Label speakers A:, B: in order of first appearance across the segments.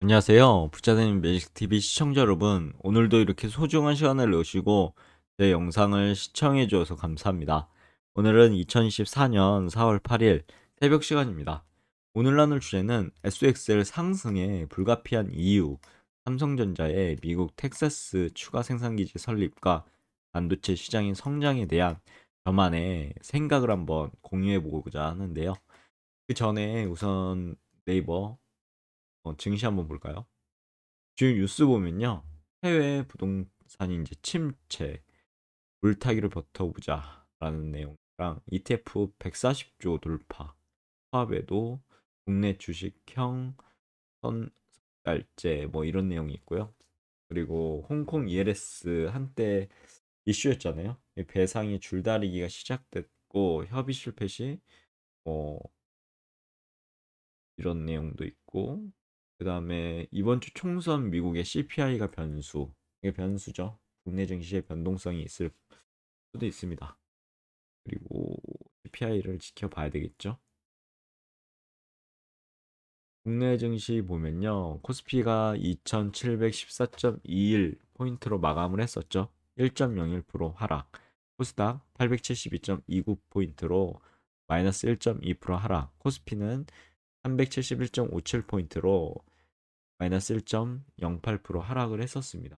A: 안녕하세요. 부자되는 매직TV 시청자 여러분. 오늘도 이렇게 소중한 시간을 내시고 제 영상을 시청해 주셔서 감사합니다. 오늘은 2024년 4월 8일 새벽 시간입니다. 오늘 나눌 주제는 SOXL 상승에 불가피한 이유, 삼성전자의 미국 텍사스 추가 생산기지 설립과 반도체 시장의 성장에 대한 저만의 생각을 한번 공유해 보고자 하는데요. 그 전에 우선 네이버 증시 한번 볼까요? 지금 뉴스 보면요. 해외 부동산이 이제 침체, 물타기로 버텨보자라는 내용이랑 ETF 140조 돌파, 화합에도 국내 주식형 선갈제 뭐 이런 내용이 있고요. 그리고 홍콩 ELS 한때 이슈였잖아요. 이 배상이 줄다리기가 시작됐고 협의 실패 시 뭐 이런 내용도 있고, 그 다음에 이번 주 총선 미국의 CPI가 변수, 이게 변수죠. 국내 증시의 변동성이 있을 수도 있습니다. 그리고 CPI를 지켜봐야 되겠죠. 국내 증시 보면요, 코스피가 2714.21 포인트로 마감을 했었죠. 1.01% 하락. 코스닥 872.29 포인트로 마이너스 1.2% 하락. 코스피는 371.57 포인트로 마이너스 1.08% 하락을 했었습니다.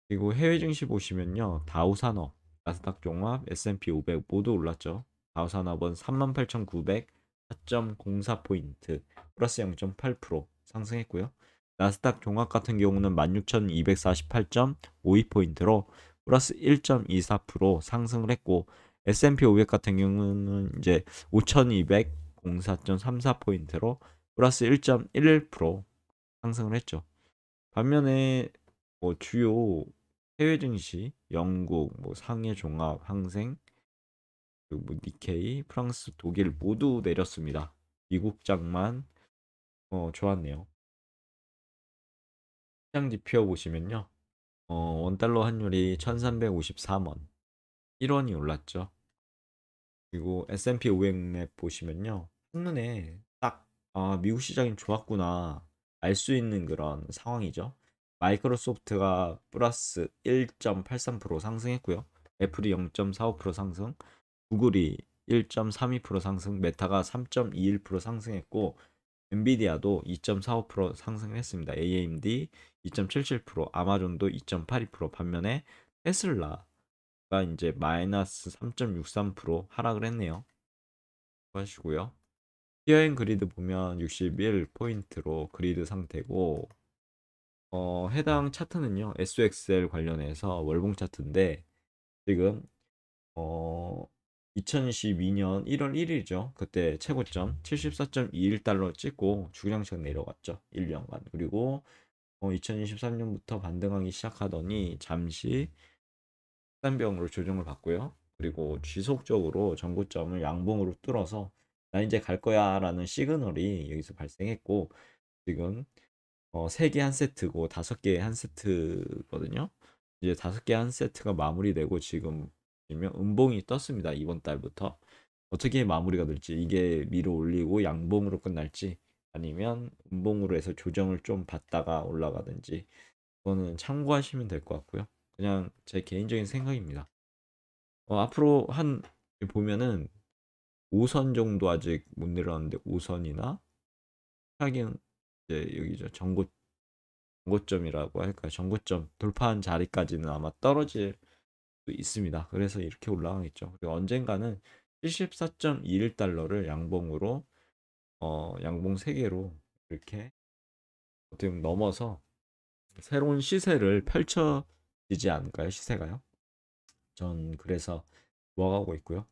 A: 그리고 해외 증시 보시면요. 다우산업, 나스닥 종합, S&P 500 모두 올랐죠. 다우산업은 38,904.04포인트, 플러스 0.8% 상승했고요. 나스닥 종합 같은 경우는 16,248.52포인트로 플러스 1.24% 상승을 했고, S&P 500 같은 경우는 이제 5,204.34포인트로 플러스 1.11% 상승을 했죠. 반면에 뭐 주요 해외 증시, 영국, 뭐 상해 종합, 항생, 그리고 뭐 니케이, 프랑스, 독일 모두 내렸습니다. 미국장만 좋았네요. 시장 지표 보시면요. 원달러 환율이 1353원, 1원이 올랐죠. 그리고 S&P 500랩 보시면요. 한눈에 딱 미국 시장이 좋았구나 알 수 있는 그런 상황이죠. 마이크로소프트가 플러스 1.83% 상승했고요. 애플이 0.45% 상승, 구글이 1.32% 상승, 메타가 3.21% 상승했고, 엔비디아도 2.45% 상승했습니다. AMD 2.77%, 아마존도 2.82%, 반면에 테슬라가 이제 마이너스 3.63% 하락을 했네요. 하시고요. 히어앤 그리드 보면 61포인트로 그리드 상태고, 해당 차트는요, SOXL 관련해서 월봉 차트인데, 지금, 어, 2022년 1월 1일이죠. 그때 최고점 74.21달러 찍고 주량씩 내려갔죠. 1년간. 그리고 2023년부터 반등하기 시작하더니 잠시 싼병으로 조정을 받고요. 그리고 지속적으로 전고점을 양봉으로 뚫어서 나 이제 갈 거야 라는 시그널이 여기서 발생했고, 지금 3개 한 세트고 5개 한 세트거든요. 이제 5개 한 세트가 마무리되고 지금 보면 음봉이 떴습니다. 이번 달부터. 어떻게 마무리가 될지, 이게 밀어 올리고 양봉으로 끝날지 아니면 음봉으로 해서 조정을 좀 받다가 올라가든지, 그거는 참고하시면 될 것 같고요. 그냥 제 개인적인 생각입니다. 앞으로 한 보면은 5선 정도 아직 못 내려왔는데, 5선이나 하긴 이제 여기죠. 정고점이라고 할까요? 정고점 돌파한 자리까지는 아마 떨어질 수 있습니다. 그래서 이렇게 올라가겠죠. 그리고 언젠가는 74.21달러를 양봉으로 양봉 3개로 이렇게 어떻게 보면 넘어서 새로운 시세를 펼쳐지지 않을까요? 시세가요? 전 그래서 좋아하고 있고요.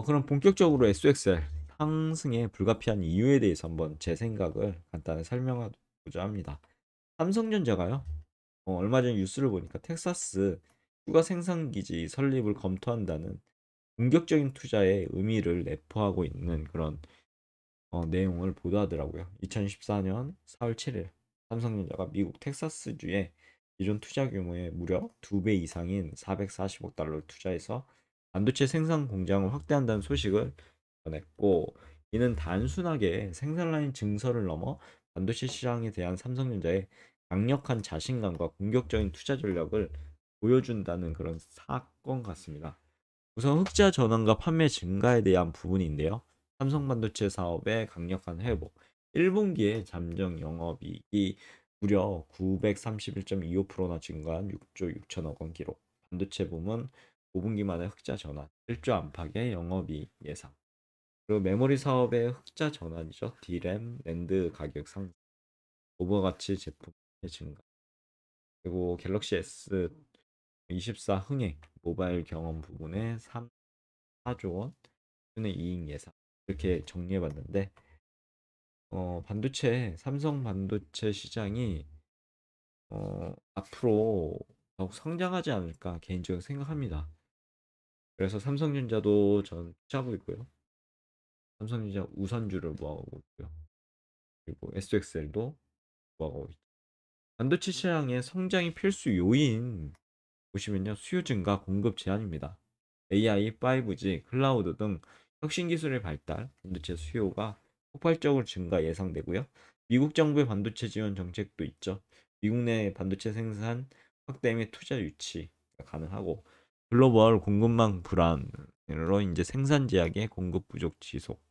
A: 그럼 본격적으로 SXL 상승에 불가피한 이유에 대해서 한번 제 생각을 간단히 설명하고자 합니다. 삼성전자가요, 얼마 전 뉴스를 보니까 텍사스 추가 생산기지 설립을 검토한다는 공격적인 투자의 의미를 내포하고 있는 그런 내용을 보도하더라고요. 2014년 4월 7일 삼성전자가 미국 텍사스주에 기존 투자 규모의 무려 2배 이상인 440억 달러를 투자해서 반도체 생산 공장을 확대한다는 소식을 전했고, 이는 단순하게 생산 라인 증설을 넘어 반도체 시장에 대한 삼성전자의 강력한 자신감과 공격적인 투자 전략을 보여준다는 그런 사건 같습니다. 우선 흑자 전환과 판매 증가에 대한 부분인데요. 삼성 반도체 사업의 강력한 회복. 1분기에 잠정 영업이익이 무려 931.25%나 증가한 6조 6천억 원 기록. 반도체 부문 5분기 만에 흑자 전환, 1조 안팎의 영업이익 예상. 그리고 메모리 사업의 흑자 전환이죠. D램, 랜드 가격 상승, 오버가치 제품의 증가. 그리고 갤럭시 S24 흥행, 모바일 경험 부분의 4조 원 순의 이익 예상. 이렇게 정리해봤는데, 반도체, 삼성 반도체 시장이 앞으로 더욱 성장하지 않을까 개인적으로 생각합니다. 그래서 삼성전자도 전 투자하고 있고요. 삼성전자 우선주를 모아오고 있고요. 그리고 SXL도 모아오고 있죠. 반도체 시장의 성장이 필수 요인 보시면요. 수요 증가, 공급 제한입니다. AI, 5G, 클라우드 등 혁신 기술의 발달, 반도체 수요가 폭발적으로 증가 예상되고요. 미국 정부의 반도체 지원 정책도 있죠. 미국 내 반도체 생산 확대 및 투자 유치가 가능하고 글로벌 공급망 불안으로 이제 생산 제약의 공급 부족 지속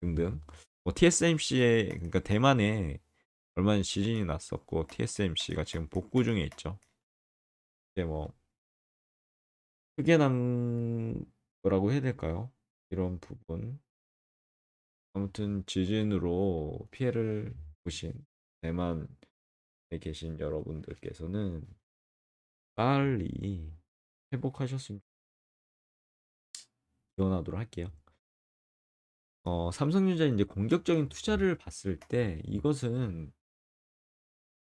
A: 등등. 뭐 TSMC의 그러니까 대만에 얼마 전 지진이 났었고 TSMC가 지금 복구 중에 있죠. 이게 뭐 크게 난 거라고 해야 될까요? 이런 부분. 아무튼 지진으로 피해를 보신 대만에 계신 여러분들께서는 빨리 회복하셨으면 기원하도록 할게요. 삼성전자 이제 공격적인 투자를 봤을 때 이것은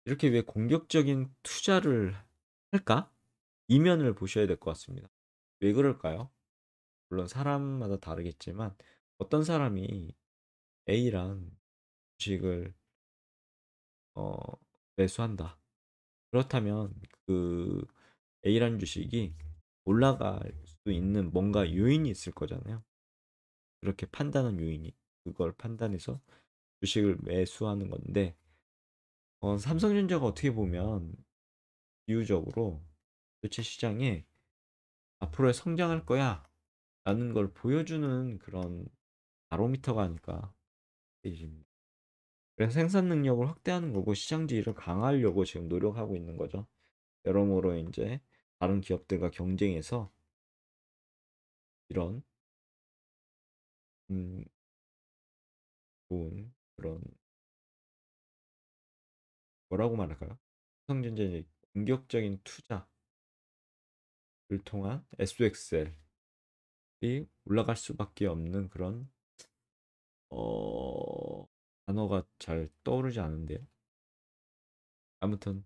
A: 이렇게 왜 공격적인 투자를 할까? 이면을 보셔야 될 것 같습니다. 왜 그럴까요? 물론 사람마다 다르겠지만 어떤 사람이 A란 주식을 어, 매수한다. 그렇다면 그 A라는 주식이 올라갈 수 있는 뭔가 요인이 있을 거잖아요. 그렇게 판단한 요인이 그걸 판단해서 주식을 매수하는 건데 삼성전자가 어떻게 보면 비유적으로 도체 시장에 앞으로 성장할 거야 라는 걸 보여주는 그런 바로미터가 아닐까 싶습니다. 그래서 생산 능력을 확대하는 거고 시장 지위를 강화하려고 지금 노력하고 있는 거죠. 여러모로 이제 다른 기업들과 경쟁해서 이런 음, 좋은 그런 뭐라고 말할까요? 삼성전자의 공격적인 투자를 통한 SXL이 올라갈 수밖에 없는 그런 어, 단어가 잘 떠오르지 않은데요. 아무튼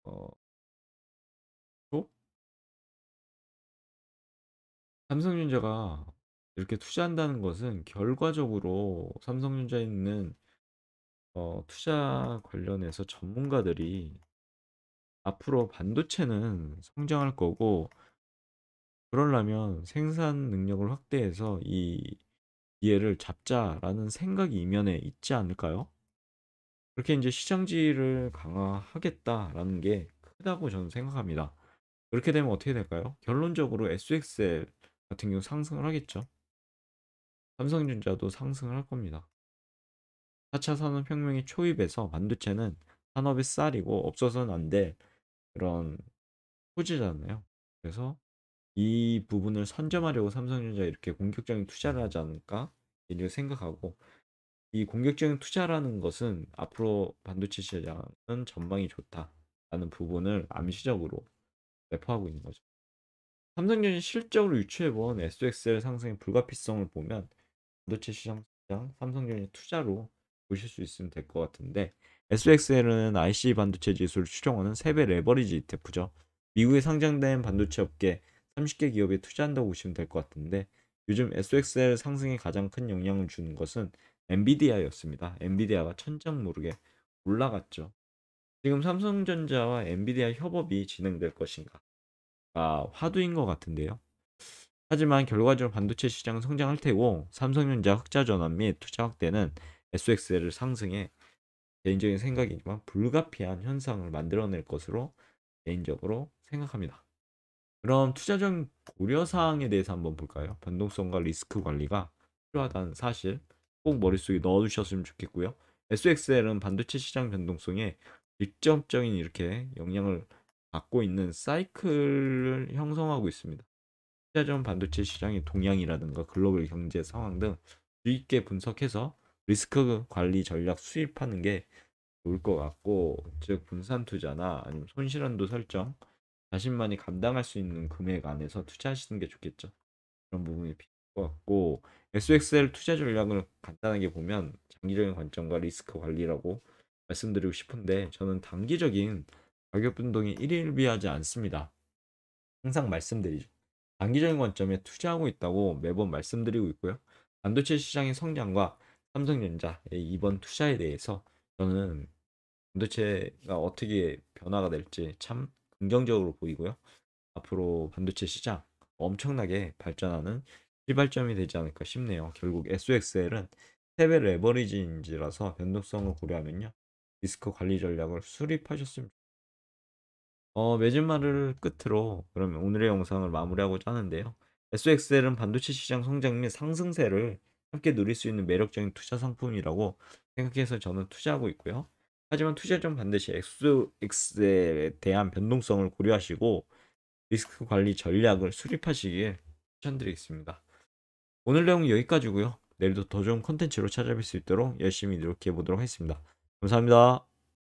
A: 어, 또 삼성전자가 이렇게 투자한다는 것은 결과적으로 삼성전자에 있는 투자 관련해서 전문가들이 앞으로 반도체는 성장할 거고 그러려면 생산 능력을 확대해서 이 기회를 잡자라는 생각이 이면에 있지 않을까요? 그렇게 이제 시장지를 강화하겠다라는 게 크다고 저는 생각합니다. 그렇게 되면 어떻게 될까요? 결론적으로 SXL 같은 경우 상승을 하겠죠. 삼성전자도 상승을 할 겁니다. 4차 산업혁명의 초입에서 반도체는 산업의 쌀이고 없어서는 안 될 그런 소재잖아요. 그래서 이 부분을 선점하려고 삼성전자 이렇게 공격적인 투자를 하지 않을까 이렇게 생각하고 이 공격적인 투자라는 것은 앞으로 반도체 시장은 전망이 좋다라는 부분을 암시적으로 내포하고 있는 거죠. 삼성전자 실적으로 유추해본 SXL 상승의 불가피성을 보면 반도체 시장 성장, 삼성전자 투자로 보실 수 있으면 될 것 같은데 SXL은 IC 반도체 지수를 추정하는 3배 레버리지 ETF죠. 미국에 상장된 반도체 업계 30개 기업에 투자한다고 보시면 될 것 같은데 요즘 SXL 상승에 가장 큰 영향을 주는 것은 엔비디아였습니다. 엔비디아가 천장 모르게 올라갔죠. 지금 삼성전자와 엔비디아 협업이 진행될 것인가? 화두인 것 같은데요. 하지만 결과적으로 반도체 시장은 성장할 테고 삼성전자 흑자 전환 및 투자 확대는 SXL을 상승해 개인적인 생각이지만 불가피한 현상을 만들어낼 것으로 개인적으로 생각합니다. 그럼 투자적 고려 사항에 대해서 한번 볼까요? 변동성과 리스크 관리가 필요하다는 사실 꼭 머릿속에 넣어두셨으면 좋겠고요. SXL은 반도체 시장 변동성에 직접적인 이렇게 영향을 받고 있는 사이클을 형성하고 있습니다. 투자전 반도체 시장의 동향이라든가 글로벌 경제 상황 등 주의 깊게 분석해서 리스크 관리 전략 수립하는 게 좋을 것 같고, 즉 분산 투자나 아니면 손실한도 설정, 자신만이 감당할 수 있는 금액 안에서 투자하시는 게 좋겠죠. 그런 부분이 필요할 것 같고, SXL 투자 전략을 간단하게 보면 장기적인 관점과 리스크 관리라고 말씀드리고 싶은데, 저는 단기적인 가격 변동에 일일비하지 않습니다. 항상 말씀드리죠. 장기적인 관점에 투자하고 있다고 매번 말씀드리고 있고요. 반도체 시장의 성장과 삼성전자의 이번 투자에 대해서 저는 반도체가 어떻게 변화가 될지 참 긍정적으로 보이고요. 앞으로 반도체 시장 엄청나게 발전하는 시발점이 되지 않을까 싶네요. 결국 SOXL은 세배 레버리지인지라서 변동성을 고려하면요. 리스크 관리 전략을 수립하셨으면 매진 말을 끝으로 그러면 오늘의 영상을 마무리하고자 하는데요. SXL은 반도체 시장 성장 및 상승세를 함께 누릴 수 있는 매력적인 투자 상품이라고 생각해서 저는 투자하고 있고요. 하지만 투자 전 반드시 SXL에 대한 변동성을 고려하시고 리스크 관리 전략을 수립하시길 추천드리겠습니다. 오늘 내용은 여기까지고요. 내일도 더 좋은 컨텐츠로 찾아뵐 수 있도록 열심히 노력해 보도록 하겠습니다. 감사합니다.